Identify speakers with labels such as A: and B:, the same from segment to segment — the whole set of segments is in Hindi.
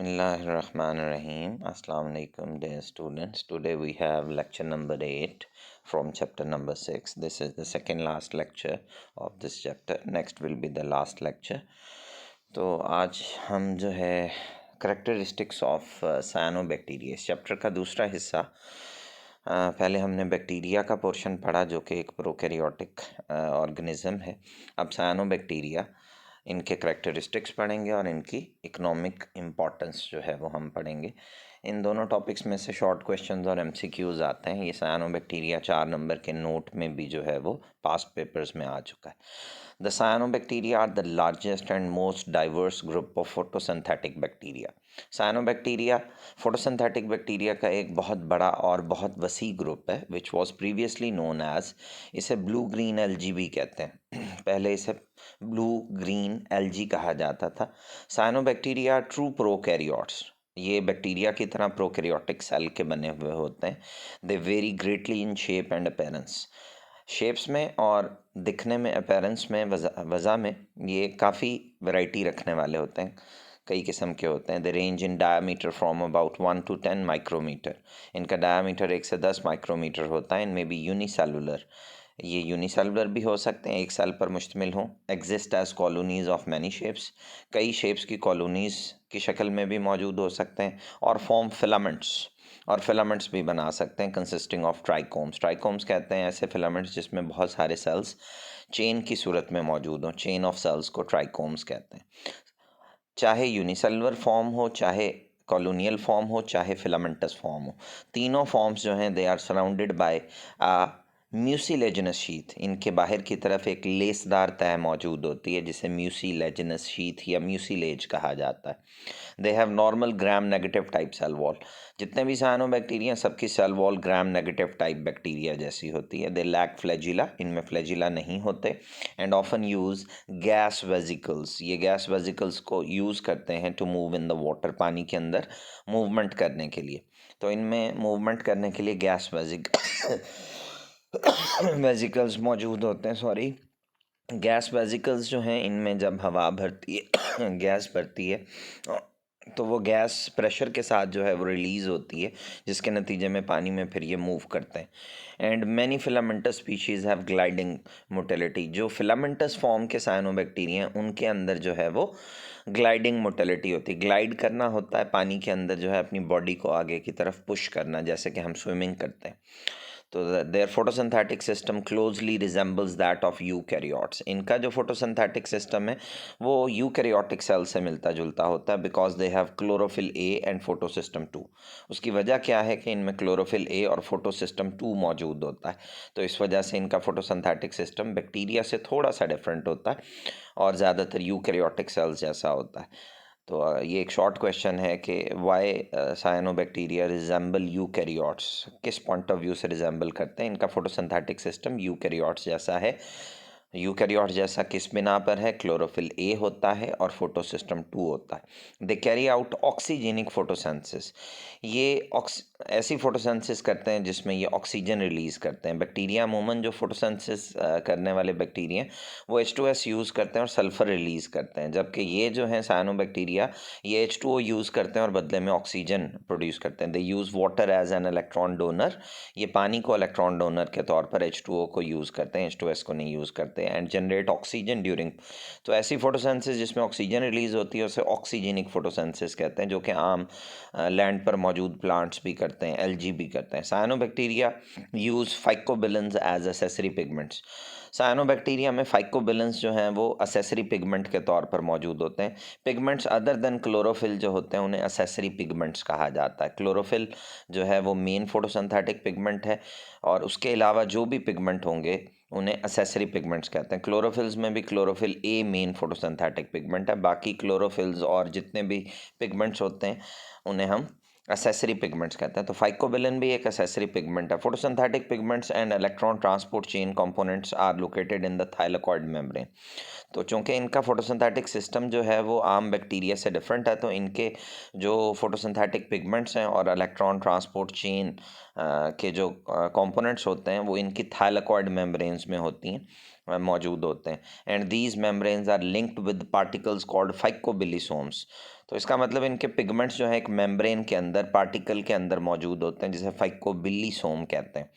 A: Bismillahirrahmanirrahim. Assalamu alaikum, dear students. Today we have lecture number 8 from chapter number 6. This is the second last lecture of this chapter. Next will be the last lecture. तो आज हम जो है करेक्टरिस्टिक्स ऑफ साइनोबैक्टीरिया इस चैप्टर का दूसरा हिस्सा पहले हमने बैक्टीरिया का पोर्शन पढ़ा जो कि एक प्रोकैरियोटिक ऑर्गेनिज्म है। अब साइनोबैक्टीरिया इनके करेक्टरिस्टिक्स पढ़ेंगे और इनकी इकोनॉमिक इम्पॉर्टेंस जो है वो हम पढ़ेंगे। इन दोनों टॉपिक्स में से शॉर्ट क्वेश्चंस और एमसीक्यूज आते हैं। ये साइनोबैक्टीरिया 4 नंबर के नोट में भी जो है वो पास्ट पेपर्स में आ चुका है। The cyanobacteria are the largest and most diverse group of photosynthetic bacteria. Cyanobacteria photosynthetic bacteria का एक बहुत बड़ा और बहुत वसी ग्रुप है which was previously known as, इसे ब्लू ग्रीन एल्गी भी कहते हैं। पहले इसे ब्लू ग्रीन एल्गी कहा जाता था। साइनोबैक्टीरिया ट्रू प्रोकैरियोट्स, ये बैक्टीरिया की तरह प्रोकैरियोटिक सेल के बने हुए होते हैं। They vary greatly in shape and appearance, shapes में और दिखने में, अपीयरेंस में, वज़ा में ये काफ़ी वैरायटी रखने वाले होते हैं। कई किस्म के होते हैं। The range in diameter from about 1 to 10 micrometre. इनका डायामीटर 1 से 10 माइक्रोमीटर होता है। इनमें भी यूनिसेलुलर, ये यूनिसेलुलर भी हो सकते हैं, एक सेल पर मुश्तमिल हों। Exist as colonies of many shapes, कई शेप्स की कॉलोनीज की शक्ल में भी मौजूद हो सकते हैं। और फॉर्म फिलामेंट्स, और फिलामेंट्स भी बना सकते हैं कंसिस्टिंग ऑफ ट्राइकोम्स। ट्राइकोम्स कहते हैं ऐसे फिलामेंट्स जिसमें बहुत सारे सेल्स चेन की सूरत में मौजूद हों। चेन ऑफ सेल्स को ट्राइकोम्स कहते हैं। चाहे यूनिसेलुलर फॉर्म हो, चाहे कॉलोनियल फॉर्म हो, चाहे फिलामेंटस फॉर्म हो, तीनों फॉर्म्स जो हैं they are surrounded by mucilaginous sheath. इनके बाहर की तरफ एक लेसदार तह मौजूद होती है जिसे म्यूसिलेजिनस शीथ या म्यूसिलेज कहा जाता है। They have normal gram negative type cell wall. जितने भी साइनोबैक्टीरिया सबकी cell wall gram negative type bacteria जैसी होती है। दे लैक फ्लैजिला, इनमें फ्लैजिला नहीं होते। And often use gas vesicles, ये गैस वेजिकल्स को यूज़ करते हैं to move in the water, पानी के अंदर मूवमेंट करने के लिए। तो इनमें मूवमेंट करने के लिए गैस वेजिकल्स मौजूद होते हैं। सॉरी, गैस वेजिकल्स जो हैं इनमें जब हवा भरती है गैस भरती है तो वो गैस प्रेशर के साथ जो है वो रिलीज़ होती है, जिसके नतीजे में पानी में फिर ये मूव करते हैं। And many filamentous species have gliding motility. जो फिलामेंटस फॉर्म के साइनोबैक्टीरिया हैं उनके अंदर जो है वो ग्लाइडिंग मोटिलिटी होती है। ग्लाइड करना होता है पानी के अंदर, जो है अपनी बॉडी को आगे की तरफ पुश करना, जैसे कि हम स्विमिंग करते हैं। तो their photosynthetic system closely resembles that of eukaryotes. इनका जो फोटोसिंथेटिक सिस्टम है वो यूकैरियोटिक सेल से मिलता जुलता होता है। Because they have chlorophyll A and photosystem 2। उसकी वजह क्या है कि इनमें क्लोरोफिल ए और फोटोसिस्टम 2 मौजूद होता है। तो इस वजह से इनका फोटोसिंथेटिक सिस्टम बैक्टीरिया से थोड़ा सा डिफरेंट होता है और ज़्यादातर यूकैरियोटिक सेल्स जैसा होता है। तो ये एक शॉर्ट क्वेश्चन है कि वाई साइनोबैक्टीरिया रिजेंबल यूकैरियोट्स, किस पॉइंट ऑफ व्यू से रिजेंबल करते हैं। इनका फोटोसिंथेटिक सिस्टम यूकैरियोट्स जैसा है। यूकैरियोट्स जैसा किस बिना पर है? क्लोरोफिल ए होता है और फोटोसिस्टम 2 होता है। They carry out oxygenic photosynthesis, ये ऐसी फोटोसिंथेसिस करते हैं जिसमें ये ऑक्सीजन रिलीज़ करते हैं। बैक्टीरिया अमूमन जो फोटोसिंथेसिस करने वाले बैक्टीरिया वो H2S यूज़ करते हैं और सल्फ़र रिलीज़ करते हैं, जबकि ये जो हैं साइनोबैक्टीरिया ये H2O यूज़ करते हैं और बदले में ऑक्सीजन प्रोड्यूस करते हैं। They use water as an electron donor, ये पानी को इलेक्ट्रॉन डोनर के तौर पर H2O को यूज़ करते हैं, H2S को नहीं यूज़ करते। एंड जनरेट ऑक्सीजन ड्यूरिंग, तो ऐसी फोटोसिंथेसिस जिसमें ऑक्सीजन रिलीज़ होती है उसे ऑक्सीजेनिक फोटोसिंथेसिस कहते हैं, जो कि आम लैंड पर मौजूद प्लांट्स भी करते हैं, एल्गी भी करते हैं। Cyanobacteria use phycobilins as accessory pigments. Cyanobacteria में फाइकोबिलेंस जो हैं वो असेसरी पिगमेंट के तौर पर मौजूद होते हैं। पिगमेंट्स अदर देन क्लोरोफिल जो होते हैं उन्हें असेसरी पिगमेंट्स कहा जाता है। क्लोरोफिल जो है वो मेन फोटोसिंथेटिक पिगमेंट है और उसके अलावा जो भी पिगमेंट होंगे उन्हें असेसरी पिगमेंट्स कहते हैं। क्लोरोफिल्स में भी chlorophyll A main photosynthetic pigment है, बाकी क्लोरोफिल्स और जितने भी पिगमेंट्स होते हैं उन्हें हम असेसरी पिगमेंट्स कहते हैं। तो फाइकोबिलिन भी एक असेसरी पिगमेंट है। Photosynthetic pigments and electron transport chain components are located in the thylakoid membrane. तो चूंकि इनका फोटोसिंथेटिक सिस्टम जो है वो आम बैक्टीरिया से डिफरेंट है, तो इनके जो फोटोसिंथेटिक पिगमेंट्स हैं और इलेक्ट्रॉन ट्रांसपोर्ट चेन के जो कंपोनेंट्स होते हैं वो इनकी थाइलाकॉइड मेम्ब्रेन्स में होती हैं, मौजूद होते हैं। And these membranes are linked with particles called phycobilisomes. तो इसका मतलब इनके पिगमेंट्स जो हैं एक मेम्ब्रेन के अंदर, पार्टिकल के अंदर मौजूद होते हैं, जिसे फाइकोबिलिसोम कहते हैं।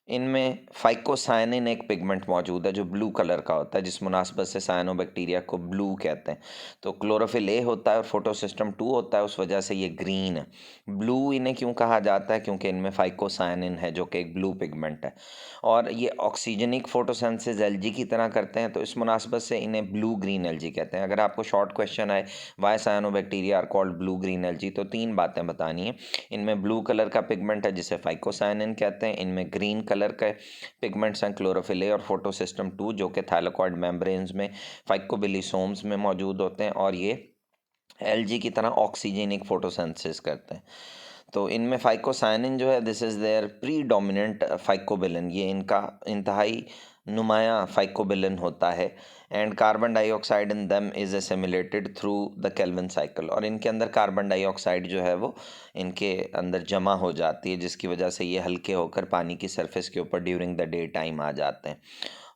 A: इनमें फाइकोसायनिन एक पिगमेंट मौजूद है जो ब्लू कलर का होता है, जिस मुनासबत से साइनोबैक्टीरिया को ब्लू कहते हैं। तो क्लोरोफिल ए होता है और फोटोसिस्टम 2 होता है, उस वजह से ये ग्रीन है। ब्लू इन्हें क्यों कहा जाता है? क्योंकि इनमें फाइकोसायनिन है जो कि एक ब्लू पिगमेंट है, और ये ऑक्सीजनिक फोटोसिंथेसिस एलजी की तरह करते हैं, तो इस मुनासबत से इन्हें ब्लू ग्रीन एलजी कहते हैं। अगर आपको शॉर्ट क्वेश्चन आए why cyanobacteria are called blue green algae, तो 3 बातें बतानी है। इनमें ब्लू कलर का पिगमेंट है जिसे फाइकोसायनिन कहते हैं, इनमें ग्रीन कलर के पिगमेंट्स हैं क्लोरोफिल ए और फोटोसिस्टम 2 जो कि थाइलाकॉइड मेम्ब्रेन्स में फाइकोबिलिसोम्स में मौजूद होते हैं, और ये एलजी की तरह ऑक्सीजनिक फोटोसिंथेसिस करते हैं। तो इनमें फाइकोसायनिन जो है, this is their predominant phycobilin, ये इनका इंतहाई नुमाया फाइकोबिलिन होता है। And carbon dioxide in them is assimilated through the Calvin cycle, और इनके अंदर कार्बन डाइऑक्साइड जो है वो इनके अंदर जमा हो जाती है, जिसकी वजह से ये हल्के होकर पानी की सरफेस के ऊपर ड्यूरिंग द डे टाइम आ जाते हैं,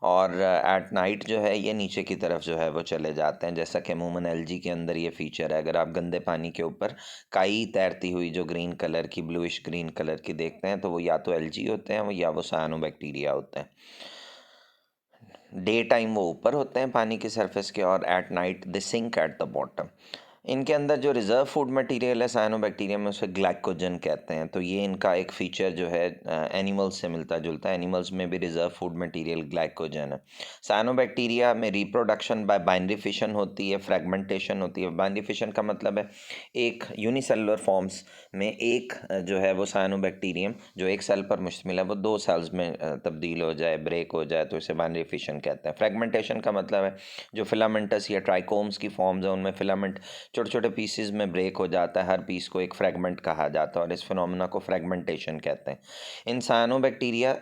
A: और एट नाइट जो है ये नीचे की तरफ जो है वो चले जाते हैं, जैसा कि अमूमन एलजी के अंदर ये फीचर है। अगर आप गंदे पानी के ऊपर काई तैरती हुई जो ग्रीन कलर की, ब्लूइश ग्रीन कलर की देखते हैं, तो वो या तो एलजी होते हैं या वो साइनोबैक्टीरिया होते हैं। डे टाइम वो ऊपर होते हैं पानी की सरफेस के, और at night they sink at the bottom. इनके अंदर जो रिजर्व फूड मटेरियल है साइनोबैक्टीरिया में, उसे ग्लाइकोजन कहते हैं। तो ये इनका एक फीचर जो है एनिमल्स से मिलता जुलता है। एनिमल्स में भी रिजर्व फूड मटेरियल ग्लाइकोजन है। साइनोबैक्टीरिया में रिप्रोडक्शन बाय बाइनरी फिशन होती है, फ्रेगमेंटेशन होती है। बाइनरी फिशन का मतलब है एक यूनिसेलुलर फॉर्म्स में एक जो है वो साइनोबैक्टीरियम जो एक सेल पर मुश्तमिल है, वो 2 सेल्स में तब्दील हो जाए, ब्रेक हो जाए, तो इसे बाइनरी फिशन कहते हैं। फ्रेगमेंटेशन का मतलब है जो फिलामेंटस या ट्राइकोम्स की फॉर्म्स हैं, उनमें फिलामेंट छोटे छोटे पीसेस में ब्रेक हो जाता है, हर पीस को एक फ्रेगमेंट कहा जाता है, और इस फिनोमेना को फ्रेगमेंटेशन कहते हैं। इन साइनोबैक्टीरिया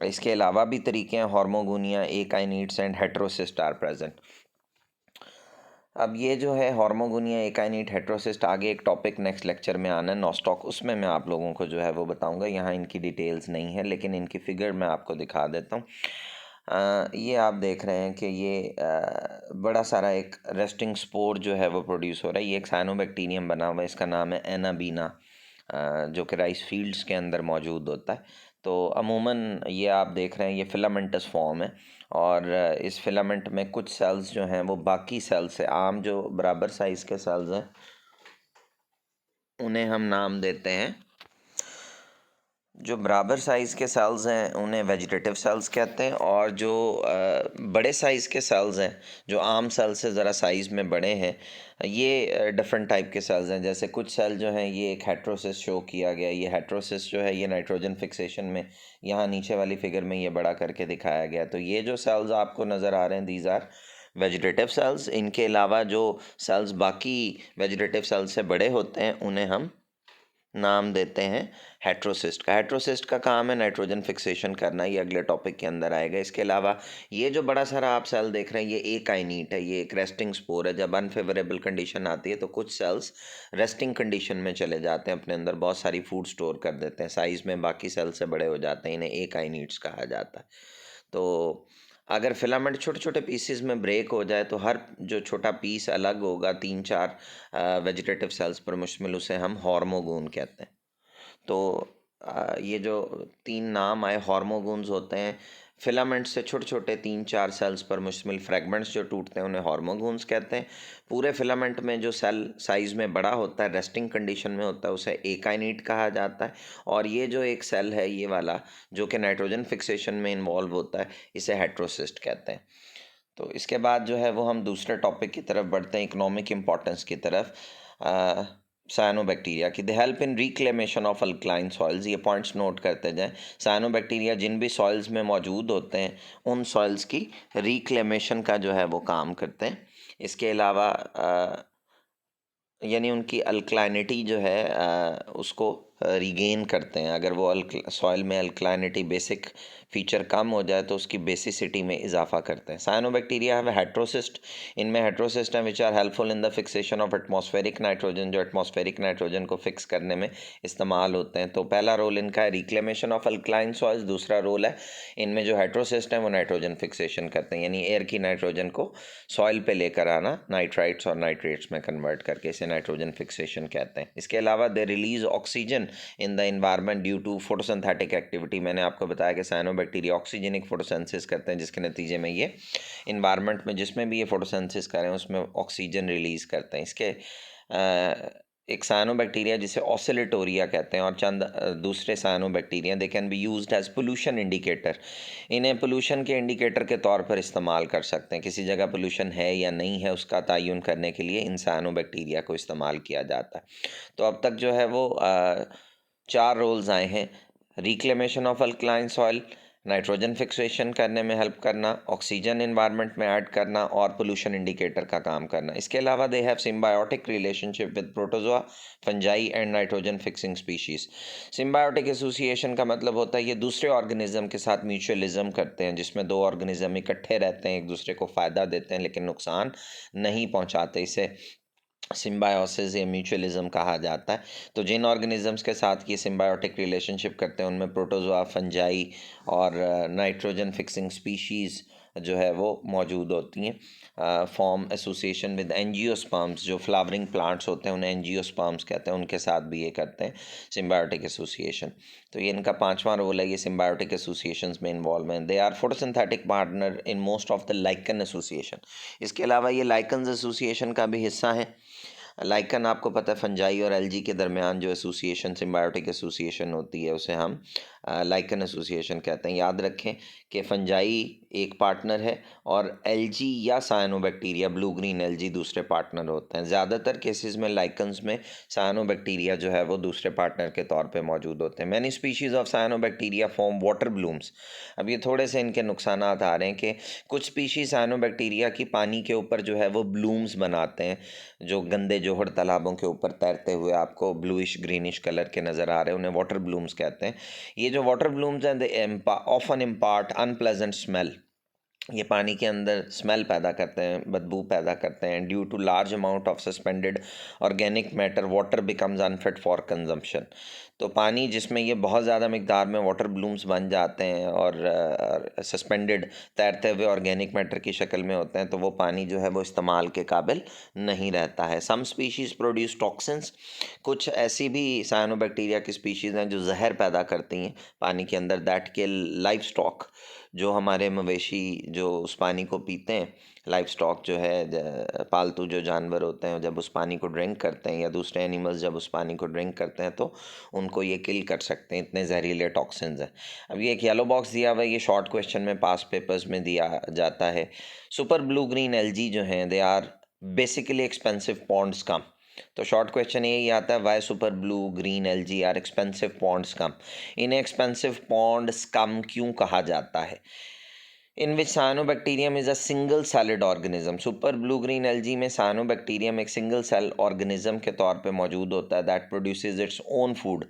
A: इसके अलावा भी तरीके हैं, हार्मोगोनिया, एकाइनिड्स एंड हेटेरोसिस्ट आर प्रेजेंट। अब ये जो है हार्मोगोनिया, एकाइनिड, हेटेरोसिस्ट, आगे एक टॉपिक नेक्स्ट लेक्चर में आना है नॉस्टॉक, उसमें मैं आप लोगों को जो है वो बताऊंगा। यहाँ इनकी डिटेल्स नहीं है, लेकिन इनकी फिगर मैं आपको दिखा देता हूँ। ये आप देख रहे हैं कि ये बड़ा सारा एक रेस्टिंग स्पोर जो है वो प्रोड्यूस हो रहा है। ये एक साइनोबैक्टीरियम बना हुआ है, इसका नाम है एनाबीना, जो कि राइस फील्ड्स के अंदर मौजूद होता है। तो अमूमन ये आप देख रहे हैं, ये फिलामेंटस फॉर्म है, और इस फिलामेंट में कुछ सेल्स जो हैं वो बाकी सेल्स से, आम जो बराबर साइज़ के सेल्स हैं उन्हें हम नाम देते हैं, जो बराबर साइज़ के सेल्स हैं उन्हें वेजिटेटिव सेल्स कहते हैं, और जो बड़े साइज़ के सेल्स हैं जो आम सेल से ज़रा साइज़ में बड़े हैं, ये डिफरेंट टाइप के सेल्स हैं। जैसे कुछ सेल जो हैं, ये एक हेटेरोसिस शो किया गया, ये हेटेरोसिस जो है ये नाइट्रोजन फिक्सेशन में यहाँ नीचे वाली फिगर में ये बड़ा करके दिखाया गया। तो ये जो सेल्स आपको नज़र आ रहे हैं, दीज आर वेजिटेटिव सेल्स। इनके अलावा जो सेल्स बाकी वेजिटेटिव सेल्स से बड़े होते हैं उन्हें हम नाम देते हैं हेटेरोसिस्ट का। हेटेरोसिस्ट का काम है नाइट्रोजन फिक्सेशन करना, ये अगले टॉपिक के अंदर आएगा। इसके अलावा ये जो बड़ा सारा आप सेल देख रहे हैं, ये एकाइनीट है, ये एक रेस्टिंग स्पोर है। जब अनफेवरेबल कंडीशन आती है तो कुछ सेल्स रेस्टिंग कंडीशन में चले जाते हैं, अपने अंदर बहुत सारी फूड स्टोर कर देते हैं, साइज़ में बाकी सेल से बड़े हो जाते हैं, इन्हें एकाइनीट्स कहा जाता है। तो अगर फिलामेंट छोटे छोटे पीसेस में ब्रेक हो जाए तो हर जो छोटा पीस अलग होगा, 3-4 वेजिटेटिव सेल्स पर मुश्तमिल, उसे हम हार्मोगोन कहते हैं। तो ये जो 3 नाम आए हार्मोगोन्स होते हैं, फिलामेंट से छोटे छोटे 3-4 सेल्स पर मुश्तमिल फ्रेगमेंट्स जो टूटते हैं उन्हें हार्मोगोन्स कहते हैं। पूरे फिलामेंट में जो सेल साइज़ में बड़ा होता है, रेस्टिंग कंडीशन में होता है, उसे एकाइनीट कहा जाता है। और ये जो एक सेल है ये वाला, जो कि नाइट्रोजन फिक्सेशन में इन्वॉल्व होता है, इसे हेटेरोसिस्ट कहते हैं। तो इसके बाद जो है वो हम दूसरे टॉपिक की तरफ बढ़ते हैं, इकोनॉमिक इम्पोर्टेंस की तरफ। साइनोबैक्टीरिया की, the help in reclamation of alkaline soils, ये पॉइंट्स नोट करते जाएं। साइनोबैक्टीरिया जिन भी सॉइल्स में मौजूद होते हैं उन सॉइल्स की रिक्लेमेशन का जो है वो काम करते हैं। इसके अलावा यानी उनकी अल्कलाइनिटी जो है उसको रिगेन करते हैं। अगर वो सॉइल में अल्कलाइनिटी बेसिक फीचर कम हो जाए तो उसकी बेसिसिटी में इजाफा करते हैं। साइनोबैक्टीरिया हैव हेट्रोसिस्ट, इनमें हेट्रोसिस्ट हैं which are helpful in the fixation of atmospheric nitrogen, जो एटमॉस्फेरिक नाइट्रोजन को फिक्स करने में इस्तेमाल होते हैं। तो पहला रोल इनका है रिक्लेमेशन ऑफ अल्कलाइन सॉइल्स, दूसरा रोल है इनमें जो हेट्रोसिस्ट हैं वो नाइट्रोजन फिक्सेशन करते हैं, यानी एयर की नाइट्रोजन को सॉइल पे लेकर आना, नाइट्राइट्स और नाइट्रेट्स में कन्वर्ट करके, इसे नाइट्रोजन फिक्सेशन कहते हैं। इसके अलावा they release oxygen in the environment due to photosynthetic activity. मैंने आपको बताया कि साइनोबैक्टीरिया ऑक्सीजनिक फोटोसिंथेसिस करते हैं, जिसके नतीजे में ये इन्वायरमेंट में जिसमें भी ये फोटोसिंथेसिस करें उसमें ऑक्सीजन रिलीज़ करते हैं। इसके एक साइनोबैक्टीरिया जिसे ऑसिलेटोरिया कहते हैं और चंद दूसरे cyanobacteria, they can be used as pollution indicator. इन्हें पोल्यूशन के इंडिकेटर के तौर पर इस्तेमाल कर सकते हैं। किसी जगह पोल्यूशन है या नहीं है उसका तयन करने के लिए इन साइनोबैक्टीरिया को इस्तेमाल किया जाता है। तो अब तक जो है वो 4 रोल्स आए हैं: reclamation of alkaline soil, nitrogen fixation करने में हेल्प करना, ऑक्सीजन इन्वायरमेंट में ऐड करना और पोल्यूशन इंडिकेटर का काम करना। इसके अलावा they have symbiotic relationship with protozoa, fungi and nitrogen fixing species. Symbiotic association का मतलब होता है ये दूसरे ऑर्गेनिज्म के साथ म्यूचुअलिज्म करते हैं, जिसमें दो ऑर्गेनिज्म इकट्ठे रहते हैं, एक दूसरे को फ़ायदा देते हैं लेकिन नुकसान नहीं पहुंचाते। इसे सिम्बायोसिस या म्यूचुअलिज्म कहा जाता है। तो जिन ऑर्गेनिजम्स के साथ ये सिम्बायोटिक रिलेशनशिप करते हैं उनमें प्रोटोजोआ, फंजाई और नाइट्रोजन फिक्सिंग स्पीशीज़ जो है वो मौजूद होती हैं। फॉर्म एसोसिएशन विद एंजियोस्पर्म्स, जो फ्लावरिंग प्लांट्स होते हैं उन्हें एंजियोस्पर्म्स कहते हैं, उनके साथ भी ये करते हैं सिम्बायोटिक एसोसिएशन। तो ये इनका 5वां रोल है, ये सिम्बायोटिक एसोसिएशंस में इन्वॉल्व हैं। They are photosynthetic partner in most of the lichen association. इसके अलावा ये लाइकन्स एसोसिएशन का भी हिस्सा है। लाइकन आपको पता है फंजाई और एल्गी के दरमियान जो एसोसिएशन, सिम्बायोटिक एसोसिएशन होती है उसे हम लाइकन एसोसिएशन कहते हैं। याद रखें कि फंजाई एक पार्टनर है और एल्गी या साइनोबैक्टीरिया, ब्लू ग्रीन एल्गी दूसरे पार्टनर होते हैं। ज़्यादातर केसेस में लाइकन्स में साइनोबैक्टीरिया जो है वो दूसरे पार्टनर के तौर पे मौजूद होते हैं। Many species of cyanobacteria form water blooms. अब ये थोड़े से इनके नुकसान आ रहे हैं कि कुछ स्पीशीज साइनोबैक्टीरिया की पानी के ऊपर जो है वो ब्लूम्स बनाते हैं, जो गंदे जोहर तालाबों के ऊपर तैरते हुए आपको ब्लूइश ग्रीनिश कलर के नज़र आ रहे हैं, उन्हें वाटर ब्लूम्स कहते हैं। ये जो वाटर ब्लूम्स हैं they often impart unpleasant smell, ये पानी के अंदर स्मेल पैदा करते हैं, बदबू पैदा करते हैं। Due to large amount of suspended organic matter water becomes unfit for consumption. तो पानी जिसमें ये बहुत ज़्यादा मिकदार में वाटर ब्लूम्स बन जाते हैं और सस्पेंडेड तैरते हुए ऑर्गेनिक मैटर की शक्ल में होते हैं, तो वो पानी जो है वो इस्तेमाल के काबिल नहीं रहता है। सम स्पीशीज़ प्रोड्यूस टॉक्सिन्स, कुछ ऐसी भी साइनोबैक्टीरिया की स्पीशीज़ हैं जो जहर पैदा करती हैं पानी के अंदर, दैट के लाइफ स्टॉक, जो हमारे मवेशी जो उस पानी को पीते हैं, लाइफ स्टॉक जो है पालतू जो जानवर होते हैं, जब उस पानी को ड्रिंक करते हैं या दूसरे एनिमल्स जब उस पानी को ड्रिंक करते हैं तो उनको ये किल कर सकते हैं, इतने जहरीले टॉक्सिन्स हैं। अब ये एक येलो बॉक्स दिया हुआ है, ये शॉर्ट क्वेश्चन में पास पेपर्स में दिया जाता है। सुपर ब्लू ग्रीन एल्गी जो हैं they are basically expensive ponds scum. तो शॉर्ट क्वेश्चन यही आता है, why super blue green algae are expensive ponds scum. इन्हें एक्सपेंसिव पॉन्ड्स कम क्यों कहा जाता है? In which cyanobacterium is a single celled organism. Super blue green algae में साइनोबैक्टीरियम एक सिंगल सेल ऑर्गेनिज्म के तौर पे मौजूद होता है, that produces its own food.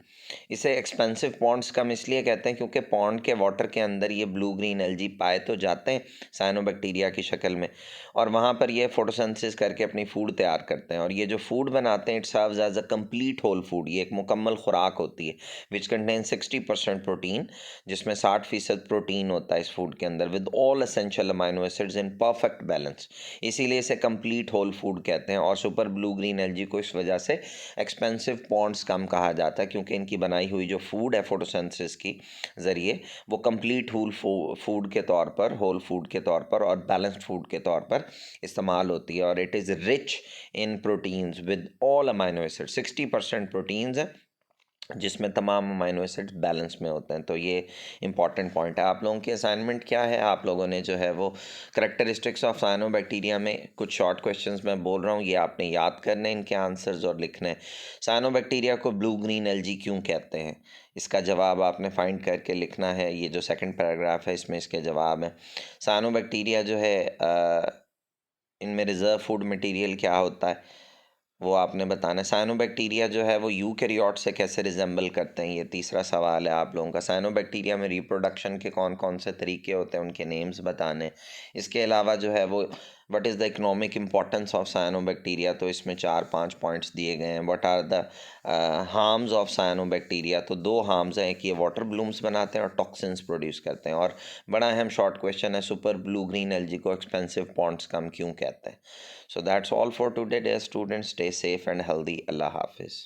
A: इसे एक्सपेंसिव पॉन्ड्स कम इसलिए कहते हैं क्योंकि पॉन्ड के वाटर के अंदर ये ब्लू ग्रीन एल्गी पाए तो जाते हैं साइनोबैक्टीरिया की शक्ल में, और वहाँ पर ये फोटोसिंथेसिस करके अपनी फूड तैयार करते हैं, और ये जो फूड बनाते हैं it serves as a complete whole food. ये एक मुकम्मल खुराक होती है विच कंटेन 60% प्रोटीन, जिसमें 60% प्रोटीन होता है इस फूड के अंदर, with all essential amino acids in perfect balance. इसीलिए इसे कंप्लीट होल फूड कहते हैं। और सुपर ब्लू ग्रीन एल्गी को इस वजह से एक्सपेंसिव पॉन्ड्स कम कहा जाता है क्योंकि इनकी बनाई हुई जो फूड है फोटोसिंथेसिस की ज़रिए वो कंप्लीट होल फूड के तौर पर, होल फूड के तौर पर और बैलेंस्ड फूड के तौर पर इस्तेमाल होती है। और it is rich in proteins with all amino acid, 60% proteins है जिसमें तमाम अमाइनो एसिड्स बैलेंस में होते हैं। तो ये इंपॉर्टेंट पॉइंट है। आप लोगों की असाइनमेंट क्या है, आप लोगों ने जो है वो करेक्टरिस्टिक्स ऑफ साइनोबैक्टीरिया में कुछ शॉर्ट क्वेश्चंस मैं बोल रहा हूँ, ये आपने याद करने हैं, इनके आंसर्स और लिखने हैं। साइनोबैक्टीरिया को ब्लू ग्रीन एल्गी क्यों कहते हैं, इसका जवाब आपने फाइंड करके लिखना है। ये जो सेकंड पैराग्राफ है इसमें इसके जवाब हैं। साइनोबैक्टीरिया जो है इनमें रिजर्व फूड मटेरियल क्या होता है, वो आपने बताना है। साइनोबैक्टीरिया जो है वो यूकैरियोट से कैसे रिजेंबल करते हैं, ये तीसरा सवाल है आप लोगों का। साइनोबैक्टीरिया में रिप्रोडक्शन के कौन कौन से तरीके होते हैं, उनके नेम्स बताने। इसके अलावा जो है वो what is the economic importance of cyanobacteria, तो इसमें 4-5 पॉइंट्स दिए गए हैं। What are the harms of cyanobacteria, तो 2 हार्म्स हैं कि ये वाटर ब्लूम्स बनाते हैं और टॉक्सिन्स प्रोड्यूस करते हैं। और बड़ा अहम शॉर्ट क्वेश्चन है, सुपर ब्लू ग्रीन एल्गी को एक्सपेंसिव पॉन्ड्स कम क्यों कहते हैं। So that's all for today, dear students. Stay safe and healthy. Allah Hafiz.